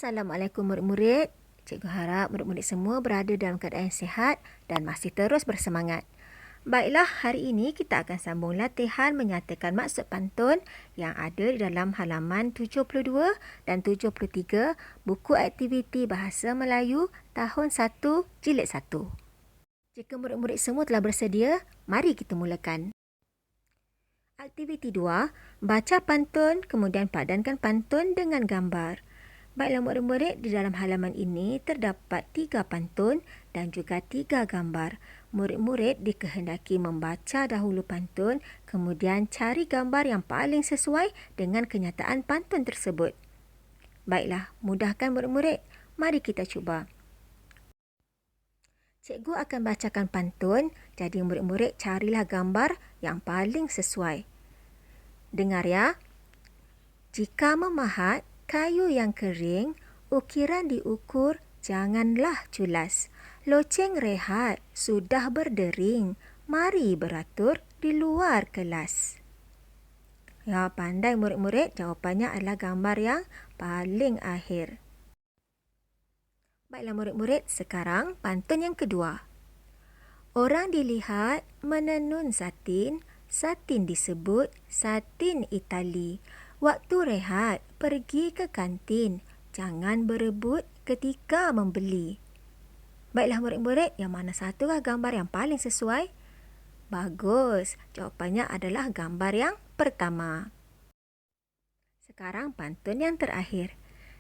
Assalamualaikum murid-murid. Cikgu harap murid-murid semua berada dalam keadaan sihat dan masih terus bersemangat. Baiklah, hari ini kita akan sambung latihan menyatakan maksud pantun yang ada di dalam halaman 72 dan 73 buku aktiviti Bahasa Melayu tahun 1 jilid 1. Jika murid-murid semua telah bersedia, mari kita mulakan. Aktiviti 2, baca pantun kemudian padankan pantun dengan gambar. Baiklah murid-murid, di dalam halaman ini terdapat 3 pantun dan juga 3 gambar. Murid-murid dikehendaki membaca dahulu pantun, kemudian cari gambar yang paling sesuai dengan kenyataan pantun tersebut. Baiklah, mudahkan murid-murid. Mari kita cuba. Cikgu akan bacakan pantun, jadi murid-murid carilah gambar yang paling sesuai. Dengar ya. Jika memahat kayu yang kering, ukiran diukur, janganlah culas. Loceng rehat, sudah berdering, mari beratur di luar kelas. Ya, pandai murid-murid, jawapannya adalah gambar yang paling akhir. Baiklah murid-murid, sekarang pantun yang kedua. Orang dilihat menenun satin, satin disebut satin Itali. Waktu rehat, pergi ke kantin. Jangan berebut ketika membeli. Baiklah murid-murid, yang mana satukah gambar yang paling sesuai? Bagus, jawapannya adalah gambar yang pertama. Sekarang pantun yang terakhir.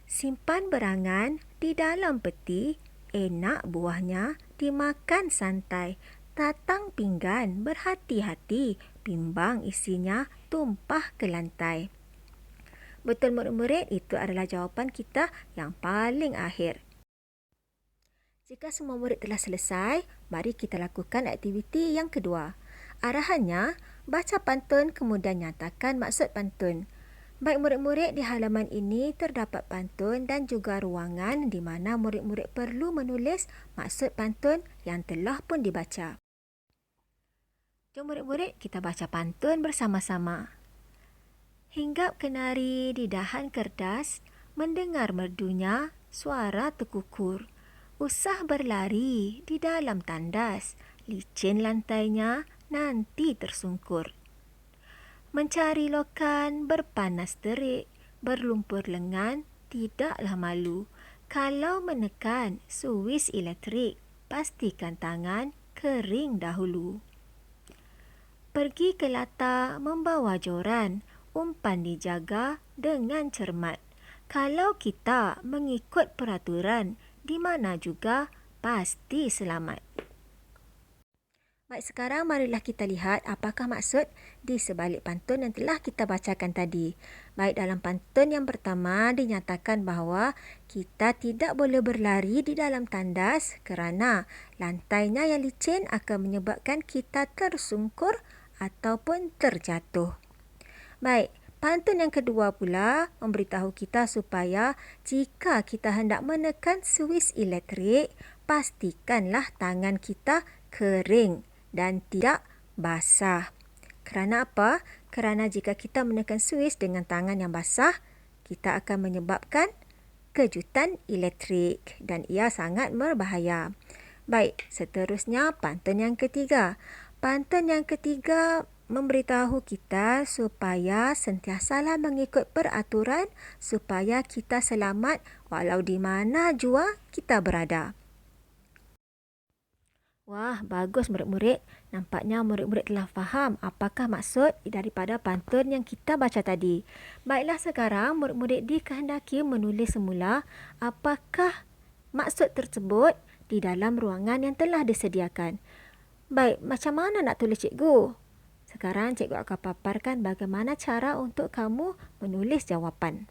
Simpan berangan di dalam peti, enak buahnya dimakan santai. Tatang pinggan berhati-hati, bimbang isinya tumpah ke lantai. Betul murid-murid, itu adalah jawapan kita yang paling akhir. Jika semua murid telah selesai, mari kita lakukan aktiviti yang kedua. Arahannya, baca pantun kemudian nyatakan maksud pantun. Baik murid-murid, di halaman ini terdapat pantun dan juga ruangan di mana murid-murid perlu menulis maksud pantun yang telah pun dibaca. Jom murid-murid, kita baca pantun bersama-sama. Hinggap kenari di dahan kertas, mendengar merdunya suara tekukur. Usah berlari di dalam tandas, licin lantainya nanti tersungkur. Mencari lokan berpanas terik, berlumpur lengan tidaklah malu. Kalau menekan suis elektrik, pastikan tangan kering dahulu. Pergi ke latar membawa joran, umpan dijaga dengan cermat. Kalau kita mengikut peraturan, di mana juga pasti selamat. Baik, sekarang marilah kita lihat apakah maksud di sebalik pantun yang telah kita bacakan tadi. Baik, dalam pantun yang pertama dinyatakan bahawa kita tidak boleh berlari di dalam tandas kerana lantainya yang licin akan menyebabkan kita tersungkur ataupun terjatuh. Baik, pantun yang kedua pula memberitahu kita supaya jika kita hendak menekan suis elektrik, pastikanlah tangan kita kering dan tidak basah. Kerana apa? Kerana jika kita menekan suis dengan tangan yang basah, kita akan menyebabkan kejutan elektrik dan ia sangat berbahaya. Baik, seterusnya pantun yang ketiga. Pantun yang ketiga memberitahu kita supaya sentiasalah mengikut peraturan supaya kita selamat walau di mana jua kita berada. Wah, bagus murid-murid. Nampaknya murid-murid telah faham apakah maksud daripada pantun yang kita baca tadi. Baiklah, sekarang murid-murid dikehendaki menulis semula apakah maksud tersebut di dalam ruangan yang telah disediakan. Baik, macam mana nak tulis cikgu? Sekarang cikgu akan paparkan bagaimana cara untuk kamu menulis jawapan.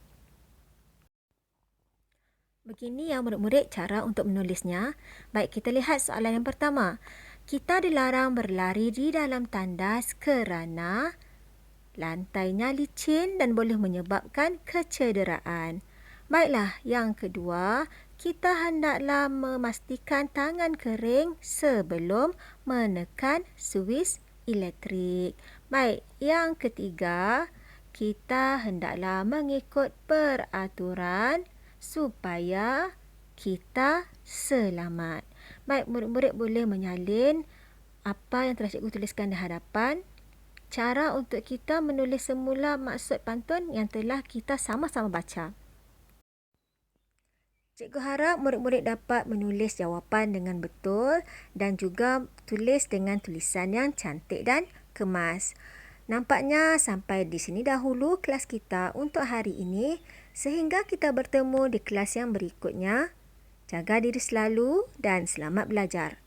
Begini ya murid-murid cara untuk menulisnya. Baik, kita lihat soalan yang pertama. Kita dilarang berlari di dalam tandas kerana lantainya licin dan boleh menyebabkan kecederaan. Baiklah, yang kedua, kita hendaklah memastikan tangan kering sebelum menekan suis elektrik. Baik, yang ketiga, kita hendaklah mengikut peraturan supaya kita selamat. Baik, murid-murid boleh menyalin apa yang telah cikgu tuliskan di hadapan. Cara untuk kita menulis semula maksud pantun yang telah kita sama-sama baca. Cikgu harap murid-murid dapat menulis jawapan dengan betul dan juga tulis dengan tulisan yang cantik dan kemas. Nampaknya sampai di sini dahulu kelas kita untuk hari ini. Sehingga kita bertemu di kelas yang berikutnya. Jaga diri selalu dan selamat belajar.